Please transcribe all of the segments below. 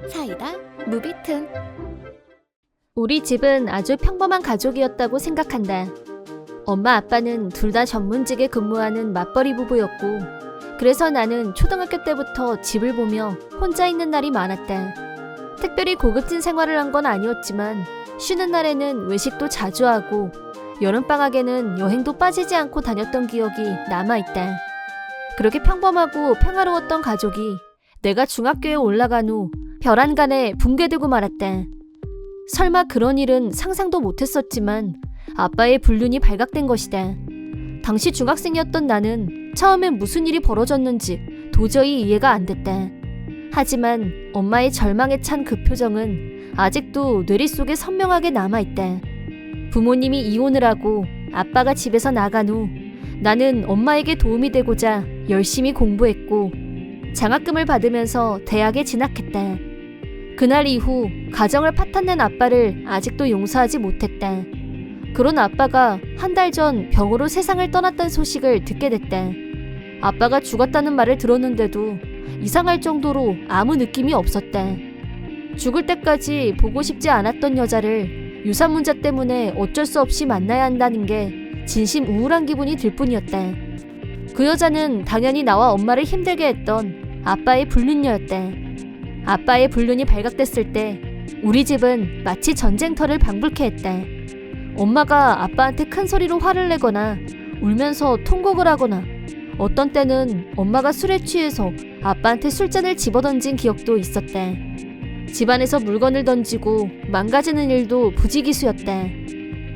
사이다 무비튼. 우리 집은 아주 평범한 가족이었다고 생각한다. 엄마 아빠는 둘 다 전문직에 근무하는 맞벌이 부부였고, 그래서 나는 초등학교 때부터 집을 보며 혼자 있는 날이 많았다. 특별히 고급진 생활을 한 건 아니었지만 쉬는 날에는 외식도 자주 하고 여름방학에는 여행도 빠지지 않고 다녔던 기억이 남아있다. 그렇게 평범하고 평화로웠던 가족이 내가 중학교에 올라간 후 별안간에 붕괴되고 말았다. 설마 그런 일은 상상도 못했었지만 아빠의 불륜이 발각된 것이다. 당시 중학생이었던 나는 처음엔 무슨 일이 벌어졌는지 도저히 이해가 안 됐다. 하지만 엄마의 절망에 찬 그 표정은 아직도 뇌리 속에 선명하게 남아있다. 부모님이 이혼을 하고 아빠가 집에서 나간 후 나는 엄마에게 도움이 되고자 열심히 공부했고 장학금을 받으면서 대학에 진학했다. 그날 이후 가정을 파탄낸 아빠를 아직도 용서하지 못했다. 그런 아빠가 한 달 전 병으로 세상을 떠났다는 소식을 듣게 됐다. 아빠가 죽었다는 말을 들었는데도 이상할 정도로 아무 느낌이 없었다. 죽을 때까지 보고 싶지 않았던 여자를 유산 문제 때문에 어쩔 수 없이 만나야 한다는 게 진심 우울한 기분이 들 뿐이었다. 그 여자는 당연히 나와 엄마를 힘들게 했던 아빠의 불륜녀였다. 아빠의 불륜이 발각됐을 때 우리 집은 마치 전쟁터를 방불케 했다. 엄마가 아빠한테 큰 소리로 화를 내거나 울면서 통곡을 하거나 어떤 때는 엄마가 술에 취해서 아빠한테 술잔을 집어던진 기억도 있었다. 집안에서 물건을 던지고 망가지는 일도 부지기수였다.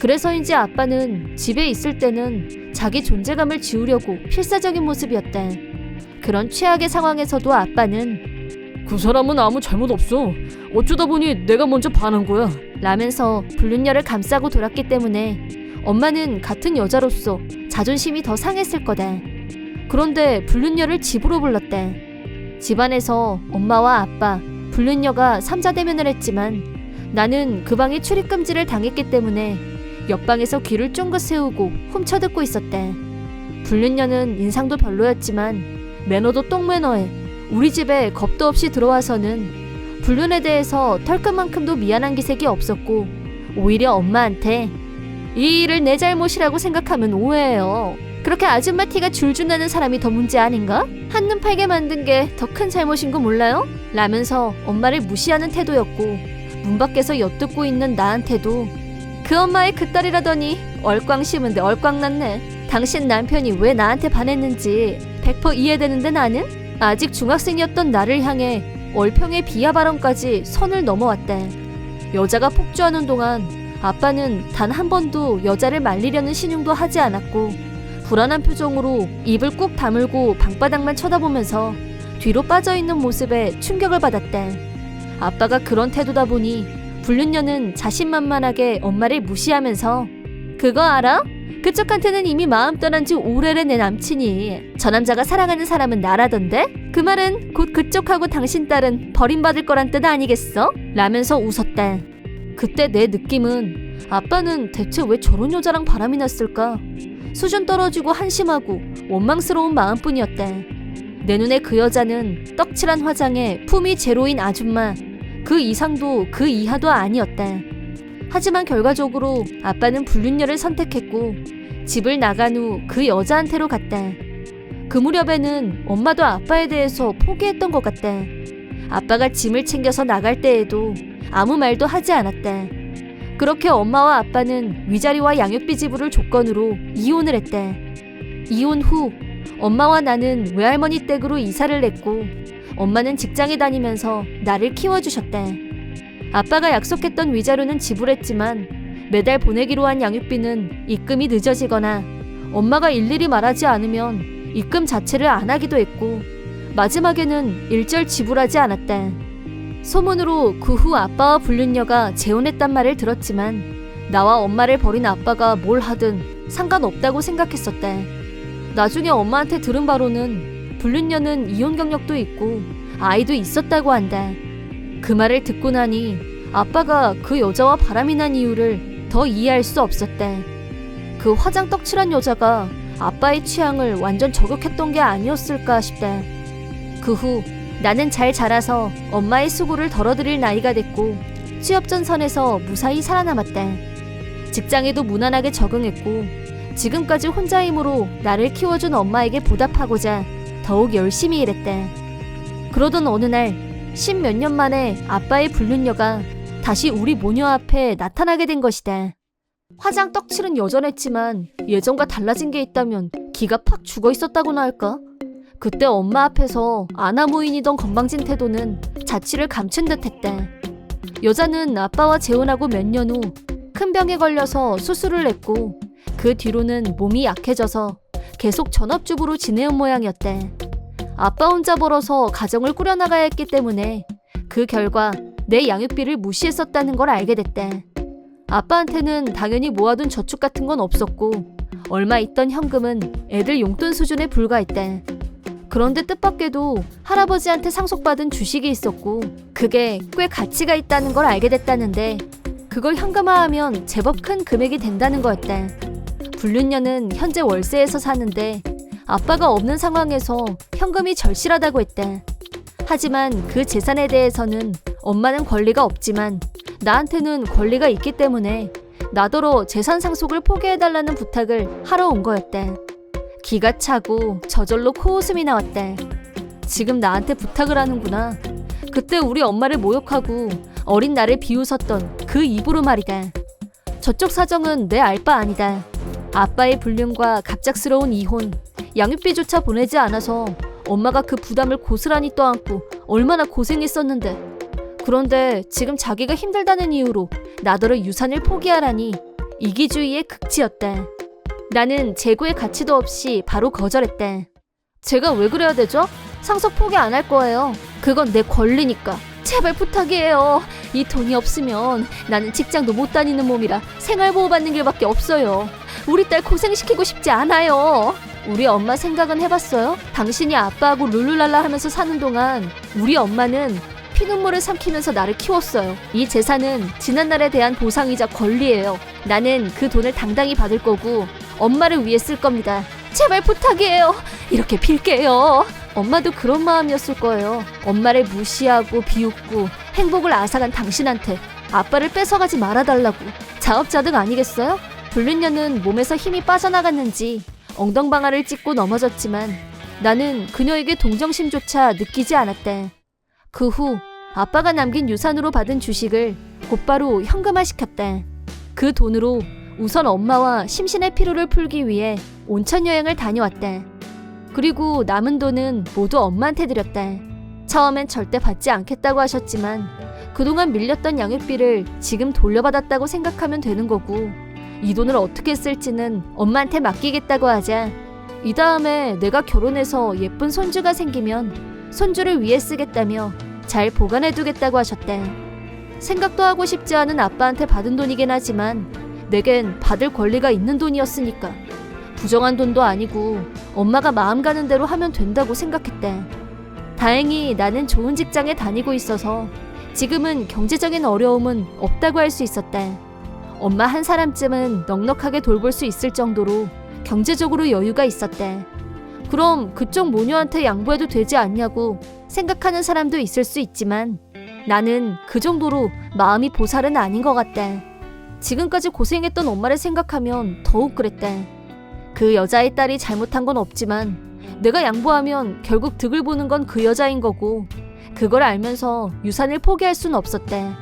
그래서인지 아빠는 집에 있을 때는 자기 존재감을 지우려고 필사적인 모습이었다. 그런 최악의 상황에서도 아빠는 그 사람은 아무 잘못 없어. 어쩌다 보니 내가 먼저 반한 거야. 라면서 불륜녀를 감싸고 돌았기 때문에 엄마는 같은 여자로서 자존심이 더 상했을 거다. 그런데 불륜녀를 집으로 불렀다. 집안에서 엄마와 아빠, 불륜녀가 삼자대면을 했지만 나는 그 방에 출입금지를 당했기 때문에 옆방에서 귀를 쫑긋 세우고 훔쳐듣고 있었다. 불륜녀는 인상도 별로였지만 매너도 똥매너에 우리 집에 겁도 없이 들어와서는 불륜에 대해서 털끝만큼도 미안한 기색이 없었고 오히려 엄마한테 이 일을 내 잘못이라고 생각하면 오해해요. 그렇게 아줌마 티가 줄줄 나는 사람이 더 문제 아닌가? 한눈 팔게 만든 게 더 큰 잘못인 거 몰라요? 라면서 엄마를 무시하는 태도였고 문 밖에서 엿듣고 있는 나한테도 그 엄마의 그 딸이라더니 얼꽝 심은데 얼꽝 났네. 당신 남편이 왜 나한테 반했는지 100% 이해되는데 나는? 아직 중학생이었던 나를 향해 얼평의 비하 발언까지 선을 넘어왔다. 여자가 폭주하는 동안 아빠는 단 한 번도 여자를 말리려는 신용도 하지 않았고 불안한 표정으로 입을 꾹 다물고 방바닥만 쳐다보면서 뒤로 빠져있는 모습에 충격을 받았다. 아빠가 그런 태도다 보니 불륜녀는 자신만만하게 엄마를 무시하면서 그거 알아? 그쪽한테는 이미 마음 떠난 지 오래된 내 남친이 저 남자가 사랑하는 사람은 나라던데? 그 말은 곧 그쪽하고 당신 딸은 버림받을 거란 뜻 아니겠어? 라면서 웃었다. 그때 내 느낌은 아빠는 대체 왜 저런 여자랑 바람이 났을까? 수준 떨어지고 한심하고 원망스러운 마음뿐이었다. 내 눈에 그 여자는 떡칠한 화장에 품이 제로인 아줌마, 그 이상도 그 이하도 아니었다. 하지만 결과적으로 아빠는 불륜녀를 선택했고 집을 나간 후 그 여자한테로 갔다. 그 무렵에는 엄마도 아빠에 대해서 포기했던 것 같다. 아빠가 짐을 챙겨서 나갈 때에도 아무 말도 하지 않았다. 그렇게 엄마와 아빠는 위자료와 양육비 지불을 조건으로 이혼을 했다. 이혼 후 엄마와 나는 외할머니 댁으로 이사를 했고 엄마는 직장에 다니면서 나를 키워주셨다. 아빠가 약속했던 위자료는 지불했지만 매달 보내기로 한 양육비는 입금이 늦어지거나 엄마가 일일이 말하지 않으면 입금 자체를 안 하기도 했고 마지막에는 일절 지불하지 않았다. 소문으로 그 후 아빠와 불륜녀가 재혼했단 말을 들었지만 나와 엄마를 버린 아빠가 뭘 하든 상관없다고 생각했었다. 나중에 엄마한테 들은 바로는 불륜녀는 이혼 경력도 있고 아이도 있었다고 한다. 그 말을 듣고 나니 아빠가 그 여자와 바람이 난 이유를 더 이해할 수 없었다. 그 화장 떡칠한 여자가 아빠의 취향을 완전 저격했던 게 아니었을까 싶다. 그 후 나는 잘 자라서 엄마의 수고를 덜어드릴 나이가 됐고 취업 전선에서 무사히 살아남았다. 직장에도 무난하게 적응했고 지금까지 혼자 힘으로 나를 키워준 엄마에게 보답하고자 더욱 열심히 일했다. 그러던 어느 날 10몇 년 만에 아빠의 불륜녀가 다시 우리 모녀 앞에 나타나게 된 것이다. 화장 떡칠은 여전했지만 예전과 달라진 게 있다면 기가 팍 죽어 있었다고나 할까? 그때 엄마 앞에서 아나무인이던 건방진 태도는 자취를 감춘 듯 했다. 여자는 아빠와 재혼하고 몇 년 후 큰 병에 걸려서 수술을 했고 그 뒤로는 몸이 약해져서 계속 전업주부로 지내온 모양이었다. 아빠 혼자 벌어서 가정을 꾸려나가야 했기 때문에 그 결과 내 양육비를 무시했었다는 걸 알게 됐다. 아빠한테는 당연히 모아둔 저축 같은 건 없었고 얼마 있던 현금은 애들 용돈 수준에 불과했다. 그런데 뜻밖에도 할아버지한테 상속받은 주식이 있었고 그게 꽤 가치가 있다는 걸 알게 됐다는데 그걸 현금화하면 제법 큰 금액이 된다는 거였다. 불륜녀는 현재 월세에서 사는데 아빠가 없는 상황에서 현금이 절실하다고 했다. 하지만 그 재산에 대해서는 엄마는 권리가 없지만 나한테는 권리가 있기 때문에 나더러 재산 상속을 포기해달라는 부탁을 하러 온 거였다. 기가 차고 저절로 코웃음이 나왔다. 지금 나한테 부탁을 하는구나. 그때 우리 엄마를 모욕하고 어린 나를 비웃었던 그 입으로 말이다. 저쪽 사정은 내 알 바 아니다. 아빠의 불륜과 갑작스러운 이혼, 양육비조차 보내지 않아서 엄마가 그 부담을 고스란히 떠안고 얼마나 고생했었는데. 그런데 지금 자기가 힘들다는 이유로 나더러 유산을 포기하라니 이기주의의 극치였다. 나는 재고의 가치도 없이 바로 거절했다. 제가 왜 그래야 되죠? 상속 포기 안 할 거예요. 그건 내 권리니까. 제발 부탁이에요. 이 돈이 없으면 나는 직장도 못 다니는 몸이라 생활보호 받는 길밖에 없어요. 우리 딸 고생시키고 싶지 않아요. 우리 엄마 생각은 해봤어요? 당신이 아빠하고 룰루랄라 하면서 사는 동안 우리 엄마는 피눈물을 삼키면서 나를 키웠어요. 이 재산은 지난날에 대한 보상이자 권리예요. 나는 그 돈을 당당히 받을 거고 엄마를 위해 쓸 겁니다. 제발 부탁이에요. 이렇게 빌게요. 엄마도 그런 마음이었을 거예요. 엄마를 무시하고 비웃고 행복을 앗아간 당신한테 아빠를 뺏어가지 말아달라고. 자업자득 아니겠어요? 불륜녀는 몸에서 힘이 빠져나갔는지 엉덩방아를 찢고 넘어졌지만 나는 그녀에게 동정심조차 느끼지 않았다. 그 후 아빠가 남긴 유산으로 받은 주식을 곧바로 현금화시켰다. 그 돈으로 우선 엄마와 심신의 피로를 풀기 위해 온천 여행을 다녀왔다. 그리고 남은 돈은 모두 엄마한테 드렸다. 처음엔 절대 받지 않겠다고 하셨지만 그동안 밀렸던 양육비를 지금 돌려받았다고 생각하면 되는 거고 이 돈을 어떻게 쓸지는 엄마한테 맡기겠다고 하자 이 다음에 내가 결혼해서 예쁜 손주가 생기면 손주를 위해 쓰겠다며 잘 보관해두겠다고 하셨다. 생각도 하고 싶지 않은 아빠한테 받은 돈이긴 하지만 내겐 받을 권리가 있는 돈이었으니까 부정한 돈도 아니고 엄마가 마음 가는 대로 하면 된다고 생각했다. 다행히 나는 좋은 직장에 다니고 있어서 지금은 경제적인 어려움은 없다고 할 수 있었다. 엄마 한 사람쯤은 넉넉하게 돌볼 수 있을 정도로 경제적으로 여유가 있었다. 그럼 그쪽 모녀한테 양보해도 되지 않냐고 생각하는 사람도 있을 수 있지만 나는 그 정도로 마음이 보살은 아닌 것 같다. 지금까지 고생했던 엄마를 생각하면 더욱 그랬다. 그 여자의 딸이 잘못한 건 없지만 내가 양보하면 결국 득을 보는 건 그 여자인 거고 그걸 알면서 유산을 포기할 순 없었다.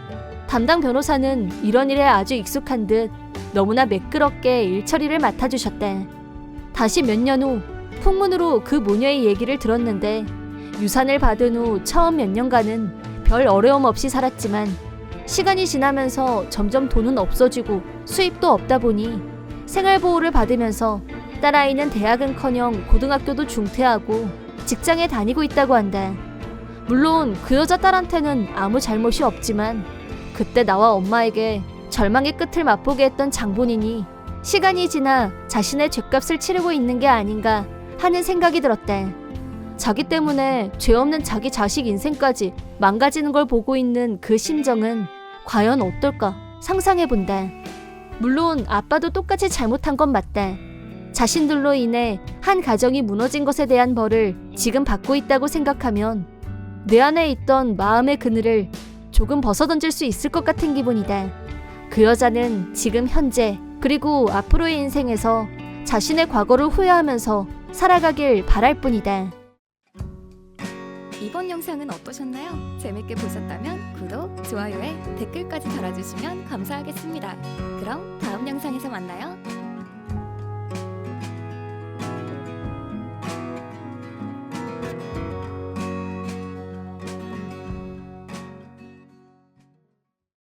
담당 변호사는 이런 일에 아주 익숙한 듯 너무나 매끄럽게 일 처리를 맡아주셨다. 다시 몇 년 후 풍문으로 그 모녀의 얘기를 들었는데 유산을 받은 후 처음 몇 년간은 별 어려움 없이 살았지만 시간이 지나면서 점점 돈은 없어지고 수입도 없다 보니 생활보호를 받으면서 딸아이는 대학은커녕 고등학교도 중퇴하고 직장에 다니고 있다고 한다. 물론 그 여자 딸한테는 아무 잘못이 없지만 그때 나와 엄마에게 절망의 끝을 맛보게 했던 장본인이 시간이 지나 자신의 죗값을 치르고 있는 게 아닌가 하는 생각이 들었다. 자기 때문에 죄 없는 자기 자식 인생까지 망가지는 걸 보고 있는 그 심정은 과연 어떨까 상상해본다. 물론 아빠도 똑같이 잘못한 건 맞다. 자신들로 인해 한 가정이 무너진 것에 대한 벌을 지금 받고 있다고 생각하면 내 안에 있던 마음의 그늘을 조금 벗어던질 수 있을 것 같은 기분이다. 그 여자는 지금 현재 그리고 앞으로의 인생에서 자신의 과거를 후회하면서 살아가길 바랄 뿐이다. 이번 영상은 어떠셨나요? 재밌게 보셨다면 구독, 좋아요에 댓글까지 달아주시면 감사하겠습니다. 그럼 다음 영상에서 만나요.